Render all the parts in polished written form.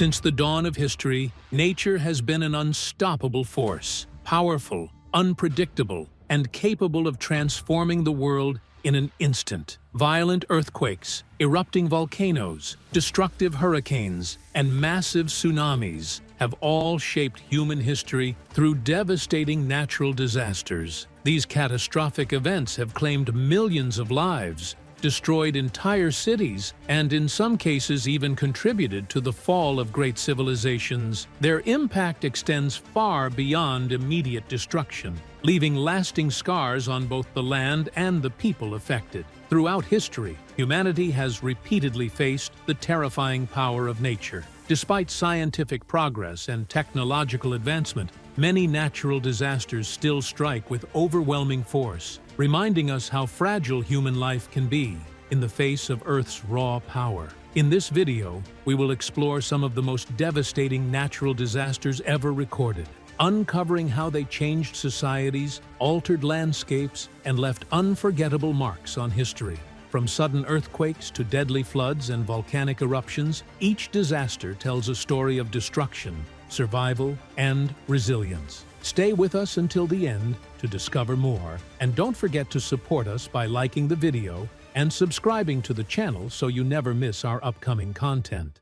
Since the dawn of history, nature has been an unstoppable force, powerful, unpredictable, and capable of transforming the world in an instant. Violent earthquakes, erupting volcanoes, destructive hurricanes, and massive tsunamis have all shaped human history through devastating natural disasters. These catastrophic events have claimed millions of lives, destroyed entire cities, and in some cases even contributed to the fall of great civilizations. Their impact extends far beyond immediate destruction, leaving lasting scars on both the land and the people affected. Throughout history, humanity has repeatedly faced the terrifying power of nature. Despite scientific progress and technological advancement, many natural disasters still strike with overwhelming force, reminding us how fragile human life can be in the face of Earth's raw power. In this video, we will explore some of the most devastating natural disasters ever recorded, uncovering how they changed societies, altered landscapes, and left unforgettable marks on history. From sudden earthquakes to deadly floods and volcanic eruptions, each disaster tells a story of destruction, survival, and resilience. Stay with us until the end to discover more, and don't forget to support us by liking the video and subscribing to the channel so you never miss our upcoming content.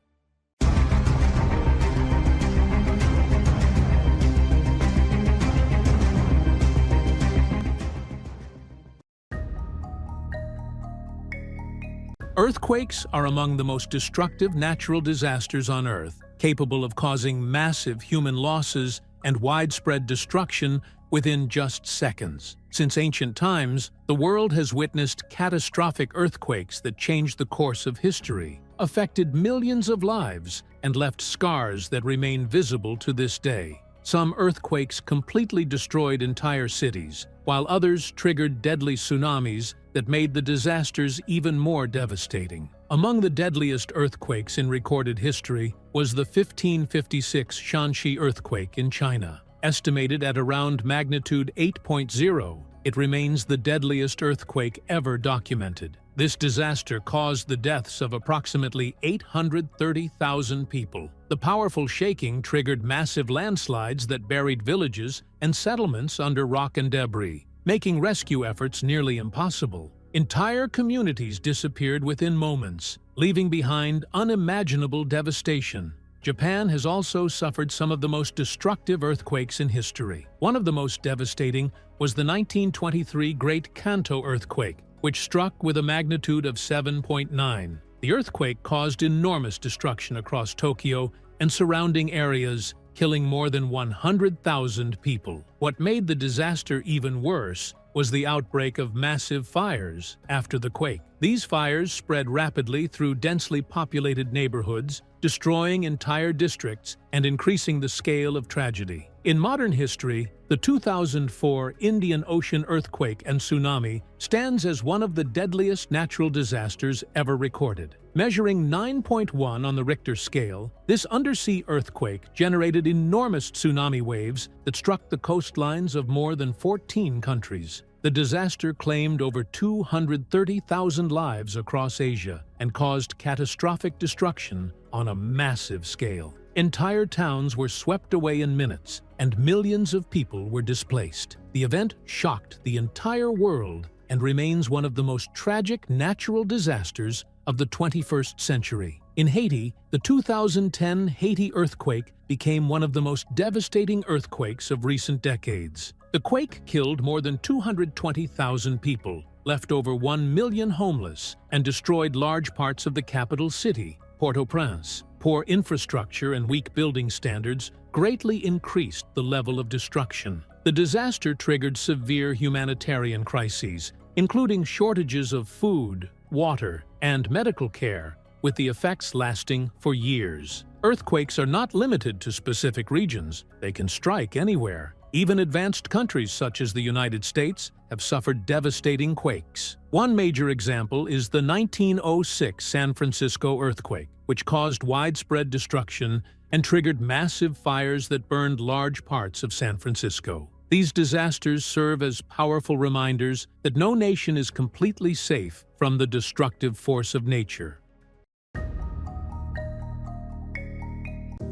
Earthquakes are among the most destructive natural disasters on Earth, capable of causing massive human losses and widespread destruction within just seconds. Since ancient times, the world has witnessed catastrophic earthquakes that changed the course of history, affected millions of lives, and left scars that remain visible to this day. Some earthquakes completely destroyed entire cities, while others triggered deadly tsunamis that made the disasters even more devastating. Among the deadliest earthquakes in recorded history was the 1556 Shanxi earthquake in China. Estimated at around magnitude 8.0, it remains the deadliest earthquake ever documented. This disaster caused the deaths of approximately 830,000 people. The powerful shaking triggered massive landslides that buried villages and settlements under rock and debris, making rescue efforts nearly impossible. Entire communities disappeared within moments, leaving behind unimaginable devastation. Japan has also suffered some of the most destructive earthquakes in history. One of the most devastating was the 1923 Great Kanto earthquake, which struck with a magnitude of 7.9. The earthquake caused enormous destruction across Tokyo and surrounding areas, killing more than 100,000 people. What made the disaster even worse was the outbreak of massive fires after the quake. These fires spread rapidly through densely populated neighborhoods, destroying entire districts and increasing the scale of tragedy. In modern history, the 2004 Indian Ocean earthquake and tsunami stands as one of the deadliest natural disasters ever recorded. Measuring 9.1 on the Richter scale, this undersea earthquake generated enormous tsunami waves that struck the coastlines of more than 14 countries. The disaster claimed over 230,000 lives across Asia and caused catastrophic destruction on a massive scale. Entire towns were swept away in minutes, and millions of people were displaced. The event shocked the entire world and remains one of the most tragic natural disasters of the 21st century. In Haiti, the 2010 Haiti earthquake became one of the most devastating earthquakes of recent decades. The quake killed more than 220,000 people, left over 1 million homeless, and destroyed large parts of the capital city, Port-au-Prince. Poor infrastructure and weak building standards greatly increased the level of destruction. The disaster triggered severe humanitarian crises, including shortages of food, water, and medical care, with the effects lasting for years. Earthquakes are not limited to specific regions. They can strike anywhere. Even advanced countries such as the United States have suffered devastating quakes. One major example is the 1906 San Francisco earthquake, which caused widespread destruction and triggered massive fires that burned large parts of San Francisco. These disasters serve as powerful reminders that no nation is completely safe from the destructive force of nature.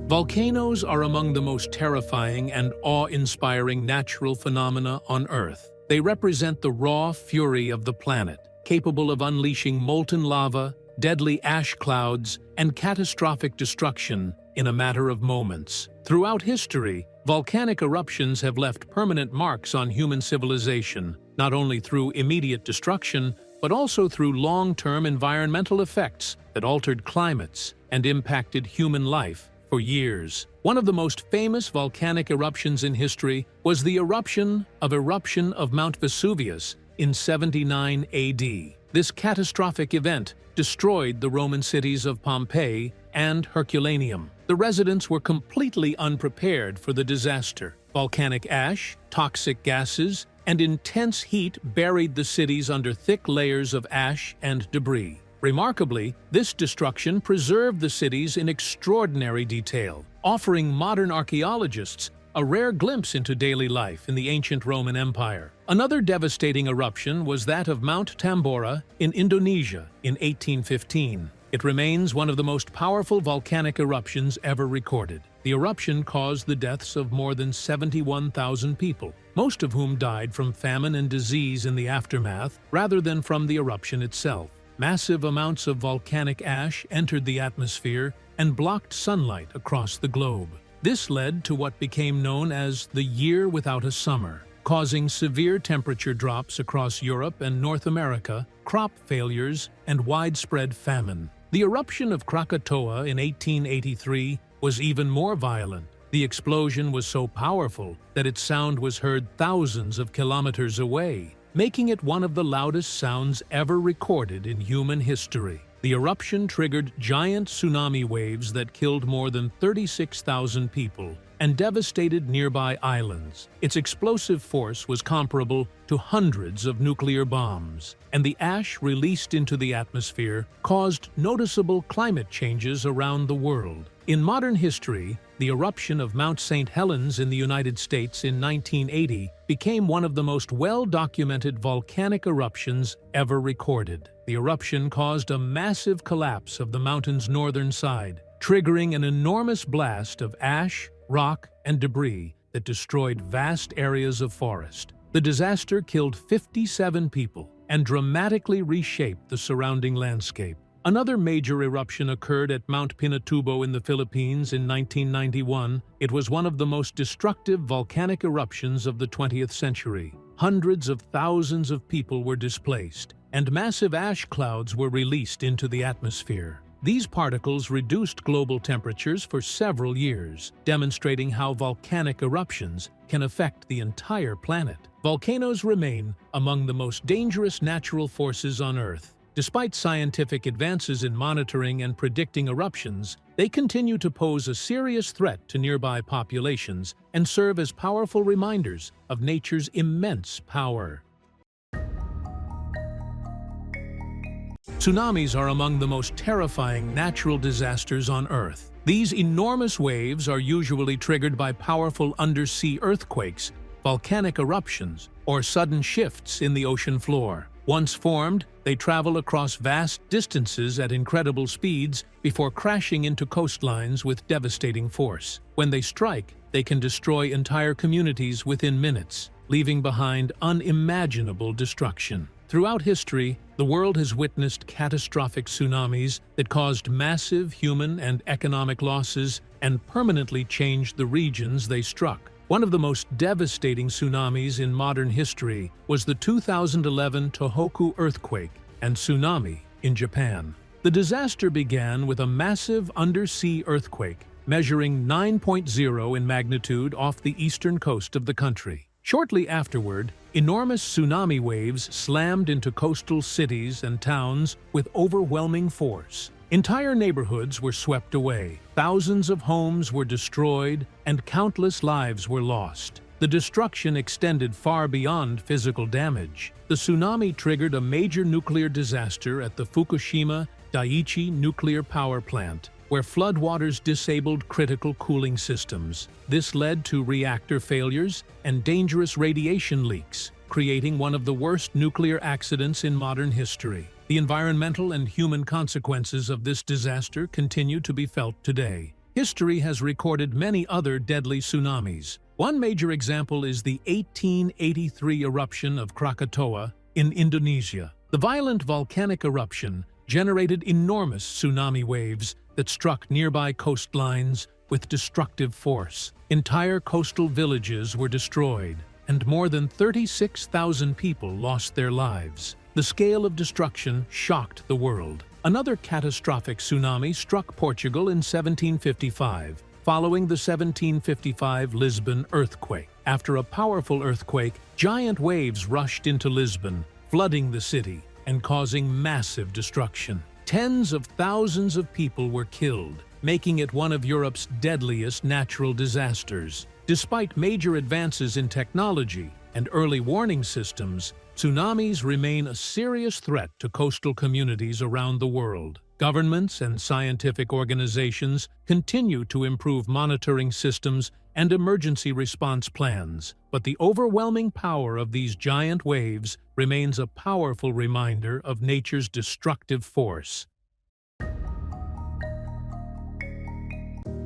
Volcanoes are among the most terrifying and awe-inspiring natural phenomena on Earth. They represent the raw fury of the planet, capable of unleashing molten lava, deadly ash clouds, and catastrophic destruction in a matter of moments. Throughout history, volcanic eruptions have left permanent marks on human civilization, not only through immediate destruction, but also through long-term environmental effects that altered climates and impacted human life for years. One of the most famous volcanic eruptions in history was the eruption of Mount Vesuvius in 79 AD. This catastrophic event destroyed the Roman cities of Pompeii and Herculaneum. The residents were completely unprepared for the disaster. Volcanic ash, toxic gases, and intense heat buried the cities under thick layers of ash and debris. Remarkably, this destruction preserved the cities in extraordinary detail, offering modern archaeologists a rare glimpse into daily life in the ancient Roman Empire. Another devastating eruption was that of Mount Tambora in Indonesia in 1815. It remains one of the most powerful volcanic eruptions ever recorded. The eruption caused the deaths of more than 71,000 people, most of whom died from famine and disease in the aftermath rather than from the eruption itself. Massive amounts of volcanic ash entered the atmosphere and blocked sunlight across the globe. This led to what became known as the Year Without a Summer, causing severe temperature drops across Europe and North America, crop failures, and widespread famine. The eruption of Krakatoa in 1883 was even more violent. The explosion was so powerful that its sound was heard thousands of kilometers away, making it one of the loudest sounds ever recorded in human history. The eruption triggered giant tsunami waves that killed more than 36,000 people and devastated nearby islands. Its explosive force was comparable to hundreds of nuclear bombs, and the ash released into the atmosphere caused noticeable climate changes around the world. In modern history, the eruption of Mount St. Helens in the United States in 1980 became one of the most well-documented volcanic eruptions ever recorded. The eruption caused a massive collapse of the mountain's northern side, triggering an enormous blast of ash, rock, and debris that destroyed vast areas of forest. The disaster killed 57 people and dramatically reshaped the surrounding landscape. Another major eruption occurred at Mount Pinatubo in the Philippines in 1991. It was one of the most destructive volcanic eruptions of the 20th century. Hundreds of thousands of people were displaced, and massive ash clouds were released into the atmosphere. These particles reduced global temperatures for several years, demonstrating how volcanic eruptions can affect the entire planet. Volcanoes remain among the most dangerous natural forces on Earth. Despite scientific advances in monitoring and predicting eruptions, they continue to pose a serious threat to nearby populations and serve as powerful reminders of nature's immense power. Tsunamis are among the most terrifying natural disasters on Earth. These enormous waves are usually triggered by powerful undersea earthquakes, volcanic eruptions, or sudden shifts in the ocean floor. Once formed, they travel across vast distances at incredible speeds before crashing into coastlines with devastating force. When they strike, they can destroy entire communities within minutes, leaving behind unimaginable destruction. Throughout history, the world has witnessed catastrophic tsunamis that caused massive human and economic losses and permanently changed the regions they struck. One of the most devastating tsunamis in modern history was the 2011 Tohoku earthquake and tsunami in Japan. The disaster began with a massive undersea earthquake measuring 9.0 in magnitude off the eastern coast of the country. Shortly afterward, enormous tsunami waves slammed into coastal cities and towns with overwhelming force. Entire neighborhoods were swept away, thousands of homes were destroyed, and countless lives were lost. The destruction extended far beyond physical damage. The tsunami triggered a major nuclear disaster at the Fukushima Daiichi nuclear power plant, where floodwaters disabled critical cooling systems. This led to reactor failures and dangerous radiation leaks, creating one of the worst nuclear accidents in modern history. The environmental and human consequences of this disaster continue to be felt today. history has recorded many other deadly tsunamis. One major example is the 1883 eruption of Krakatoa in Indonesia. The violent volcanic eruption generated enormous tsunami waves that struck nearby coastlines with destructive force. Entire coastal villages were destroyed, and more than 36,000 people lost their lives. The scale of destruction shocked the world. Another catastrophic tsunami struck Portugal in 1755, following the 1755 Lisbon earthquake. After a powerful earthquake, giant waves rushed into Lisbon, flooding the city and causing massive destruction. Tens of thousands of people were killed, making it one of Europe's deadliest natural disasters. Despite major advances in technology and early warning systems, tsunamis remain a serious threat to coastal communities around the world. Governments and scientific organizations continue to improve monitoring systems and emergency response plans, but the overwhelming power of these giant waves remains a powerful reminder of nature's destructive force.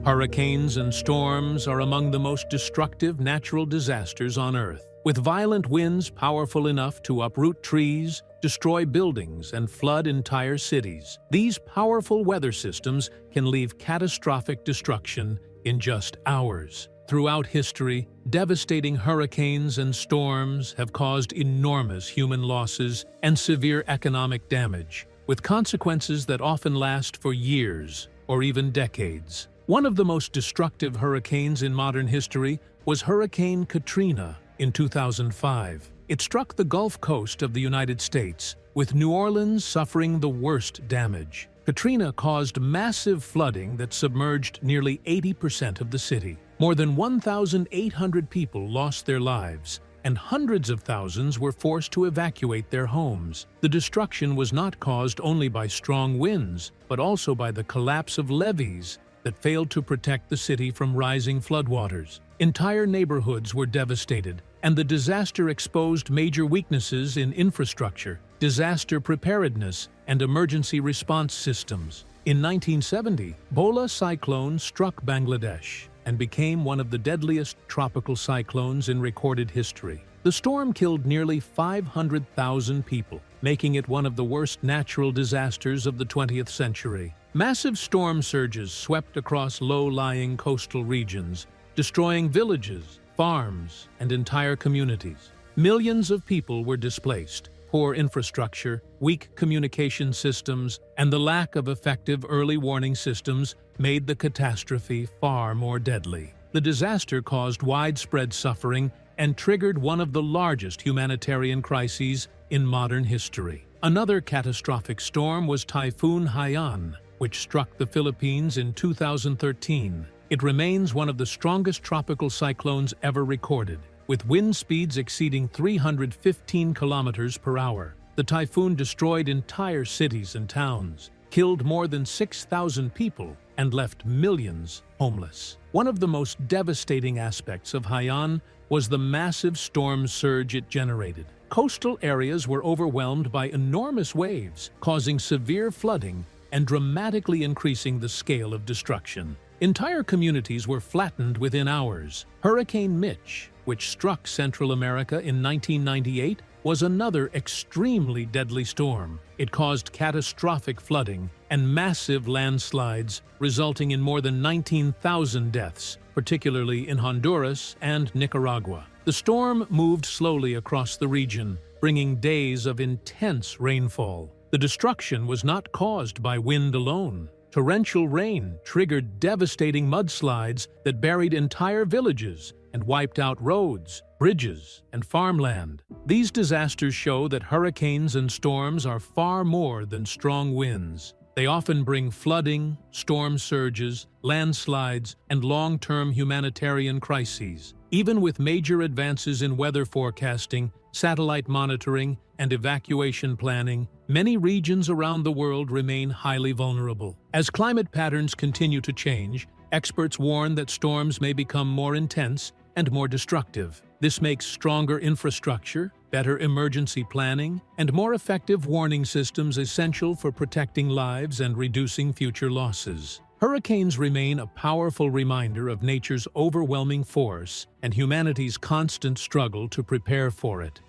Hurricanes and storms are among the most destructive natural disasters on Earth. With violent winds powerful enough to uproot trees, destroy buildings, and flood entire cities, these powerful weather systems can leave catastrophic destruction in just hours. Throughout history, devastating hurricanes and storms have caused enormous human losses and severe economic damage, with consequences that often last for years or even decades. One of the most destructive hurricanes in modern history was Hurricane Katrina in 2005. It struck the Gulf Coast of the United States, with New Orleans suffering the worst damage. Katrina caused massive flooding that submerged nearly 80% of the city. More than 1,800 people lost their lives, and hundreds of thousands were forced to evacuate their homes. The destruction was not caused only by strong winds, but also by the collapse of levees that failed to protect the city from rising floodwaters. Entire neighborhoods were devastated, and the disaster exposed major weaknesses in infrastructure, disaster preparedness, and emergency response systems. In 1970, Bola cyclone struck Bangladesh and became one of the deadliest tropical cyclones in recorded history. The storm killed nearly 500,000 people, making it one of the worst natural disasters of the 20th century. Massive storm surges swept across low-lying coastal regions, destroying villages, farms, and entire communities. Millions of people were displaced. Poor infrastructure, weak communication systems, and the lack of effective early warning systems made the catastrophe far more deadly. The disaster caused widespread suffering and triggered one of the largest humanitarian crises in modern history. Another catastrophic storm was Typhoon Haiyan, which struck the Philippines in 2013. It remains one of the strongest tropical cyclones ever recorded, with wind speeds exceeding 315 kilometers per hour. The typhoon destroyed entire cities and towns, killed more than 6,000 people, and left millions homeless. One of the most devastating aspects of Haiyan was the massive storm surge it generated. Coastal areas were overwhelmed by enormous waves, causing severe flooding and dramatically increasing the scale of destruction. Entire communities were flattened within hours. Hurricane Mitch, which struck Central America in 1998, was another extremely deadly storm. It caused catastrophic flooding and massive landslides, resulting in more than 19,000 deaths, particularly in Honduras and Nicaragua. The storm moved slowly across the region, bringing days of intense rainfall. The destruction was not caused by wind alone. Torrential rain triggered devastating mudslides that buried entire villages and wiped out roads, bridges, and farmland. These disasters show that hurricanes and storms are far more than strong winds. They often bring flooding, storm surges, landslides, and long-term humanitarian crises. Even with major advances in weather forecasting, satellite monitoring, and evacuation planning, many regions around the world remain highly vulnerable. As climate patterns continue to change, experts warn that storms may become more intense and more destructive. This makes stronger infrastructure, better emergency planning, and more effective warning systems essential for protecting lives and reducing future losses. Hurricanes remain a powerful reminder of nature's overwhelming force and humanity's constant struggle to prepare for it.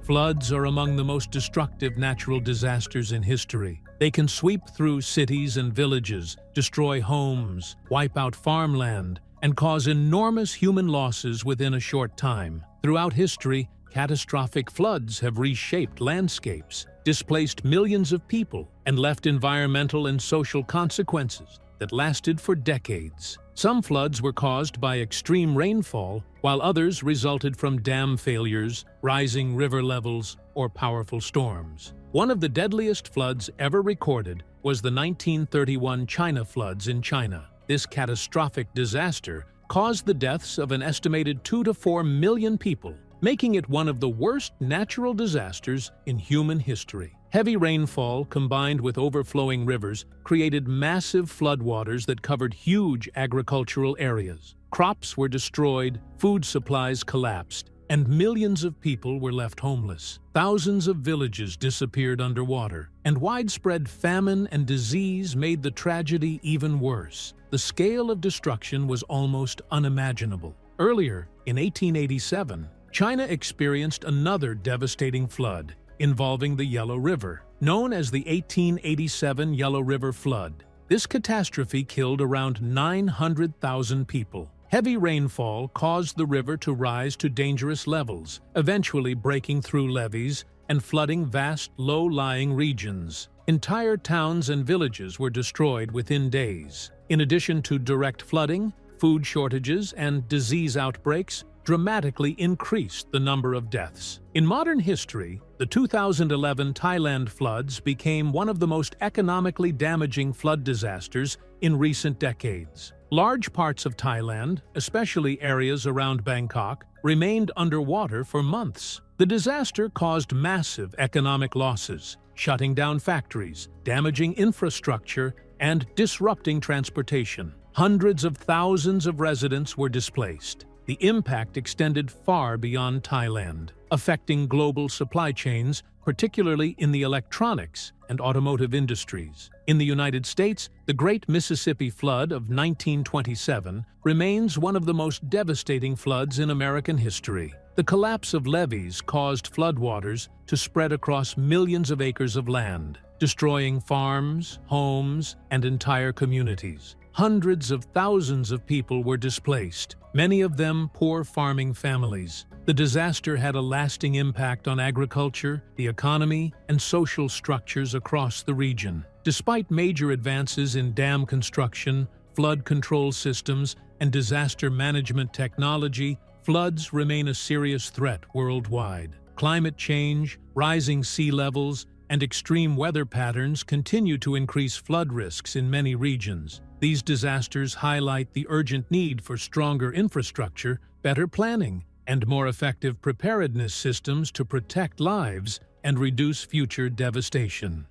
Floods are among the most destructive natural disasters in history. They can sweep through cities and villages, destroy homes, wipe out farmland, and cause enormous human losses within a short time. Throughout history, catastrophic floods have reshaped landscapes, displaced millions of people, and left environmental and social consequences that lasted for decades. Some floods were caused by extreme rainfall, while others resulted from dam failures, rising river levels, or powerful storms. One of the deadliest floods ever recorded was the 1931 China floods in China. This catastrophic disaster caused the deaths of an estimated 2 to 4 million people, making it one of the worst natural disasters in human history. Heavy rainfall combined with overflowing rivers created massive floodwaters that covered huge agricultural areas. Crops were destroyed, food supplies collapsed, and millions of people were left homeless. Thousands of villages disappeared underwater, and widespread famine and disease made the tragedy even worse. The scale of destruction was almost unimaginable. Earlier, in 1887, China experienced another devastating flood involving the Yellow River, known as the 1887 Yellow River Flood. This catastrophe killed around 900,000 people. Heavy rainfall caused the river to rise to dangerous levels, eventually breaking through levees and flooding vast, low-lying regions. Entire towns and villages were destroyed within days. In addition to direct flooding, food shortages and disease outbreaks dramatically increased the number of deaths. In modern history, the 2011 Thailand floods became one of the most economically damaging flood disasters in recent decades. Large parts of Thailand, especially areas around Bangkok, remained underwater for months. The disaster caused massive economic losses, shutting down factories, damaging infrastructure, and disrupting transportation. Hundreds of thousands of residents were displaced. The impact extended far beyond Thailand, affecting global supply chains, particularly in the electronics and automotive industries. In the United States, the Great Mississippi Flood of 1927 remains one of the most devastating floods in American history. The collapse of levees caused floodwaters to spread across millions of acres of land, destroying farms, homes, and entire communities. Hundreds of thousands of people were displaced, many of them poor farming families. The disaster had a lasting impact on agriculture, the economy, and social structures across the region. Despite major advances in dam construction, flood control systems, and disaster management technology, floods remain a serious threat worldwide. Climate change, rising sea levels, and extreme weather patterns continue to increase flood risks in many regions. These disasters highlight the urgent need for stronger infrastructure, better planning, and more effective preparedness systems to protect lives and reduce future devastation.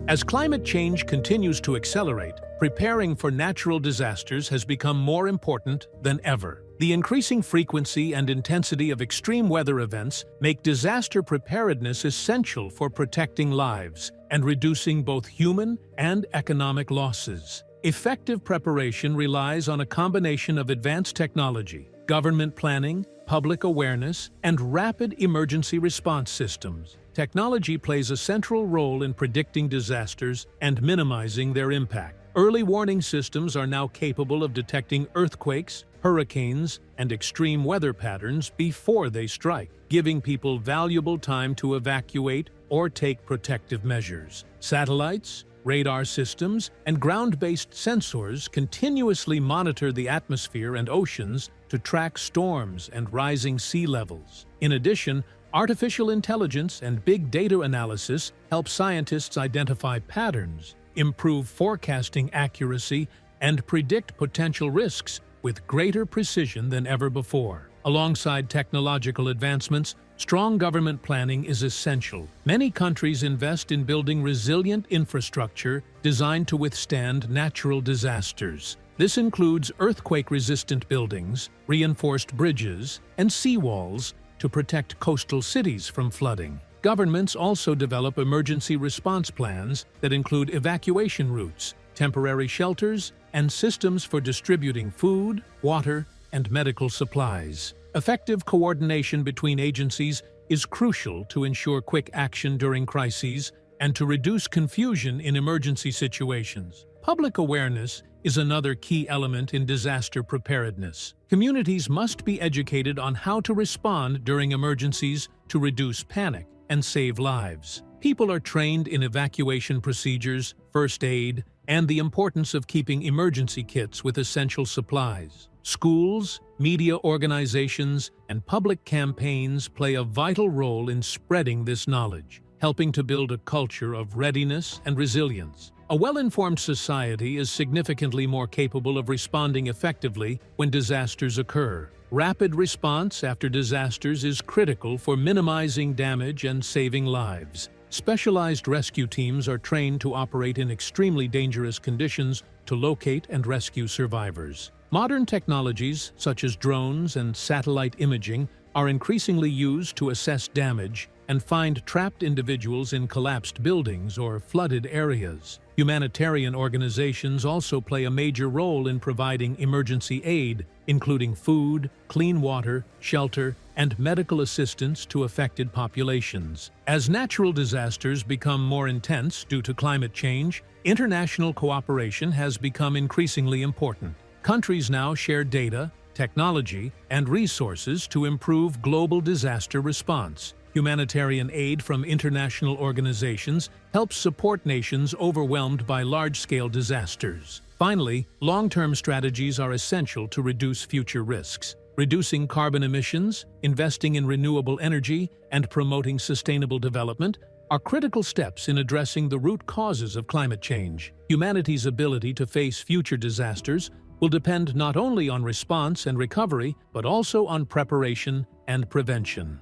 As climate change continues to accelerate, preparing for natural disasters has become more important than ever. The increasing frequency and intensity of extreme weather events make disaster preparedness essential for protecting lives and reducing both human and economic losses. Effective preparation relies on a combination of advanced technology, government planning, public awareness, and rapid emergency response systems. Technology plays a central role in predicting disasters and minimizing their impact. Early warning systems are now capable of detecting earthquakes, hurricanes, and extreme weather patterns before they strike, giving people valuable time to evacuate or take protective measures. Satellites, radar systems, and ground-based sensors continuously monitor the atmosphere and oceans to track storms and rising sea levels. In addition, artificial intelligence and big data analysis help scientists identify patterns, improve forecasting accuracy, and predict potential risks with greater precision than ever before. Alongside technological advancements, strong government planning is essential. Many countries invest in building resilient infrastructure designed to withstand natural disasters. This includes earthquake-resistant buildings, reinforced bridges, and seawalls to protect coastal cities from flooding. Governments also develop emergency response plans that include evacuation routes, temporary shelters, and systems for distributing food, water, and medical supplies. Effective coordination between agencies is crucial to ensure quick action during crises and to reduce confusion in emergency situations. Public awareness is another key element in disaster preparedness. Communities must be educated on how to respond during emergencies to reduce panic and save lives. People are trained in evacuation procedures, first aid, and the importance of keeping emergency kits with essential supplies. Schools, media organizations, and public campaigns play a vital role in spreading this knowledge, helping to build a culture of readiness and resilience. A well-informed society is significantly more capable of responding effectively when disasters occur. Rapid response after disasters is critical for minimizing damage and saving lives. Specialized rescue teams are trained to operate in extremely dangerous conditions to locate and rescue survivors. Modern technologies, such as drones and satellite imaging, are increasingly used to assess damage and find trapped individuals in collapsed buildings or flooded areas. Humanitarian organizations also play a major role in providing emergency aid, including food, clean water, shelter, and medical assistance to affected populations. As natural disasters become more intense due to climate change, international cooperation has become increasingly important. Countries now share data, technology, and resources to improve global disaster response. Humanitarian aid from international organizations helps support nations overwhelmed by large-scale disasters. Finally, long-term strategies are essential to reduce future risks. Reducing carbon emissions, investing in renewable energy, and promoting sustainable development are critical steps in addressing the root causes of climate change. Humanity's ability to face future disasters will depend not only on response and recovery, but also on preparation and prevention.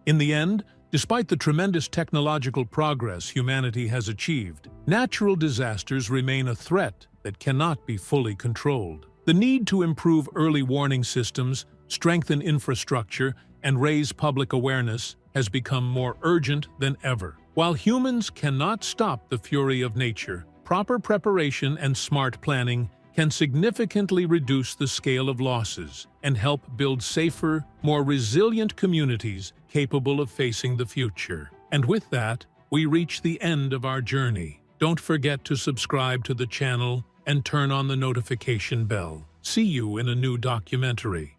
In the end, despite the tremendous technological progress humanity has achieved, natural disasters remain a threat that cannot be fully controlled. The need to improve early warning systems, strengthen infrastructure, and raise public awareness has become more urgent than ever. While humans cannot stop the fury of nature, proper preparation and smart planning can significantly reduce the scale of losses and help build safer, more resilient communities capable of facing the future. And with that, we reach the end of our journey. Don't forget to subscribe to the channel and turn on the notification bell. See you in a new documentary.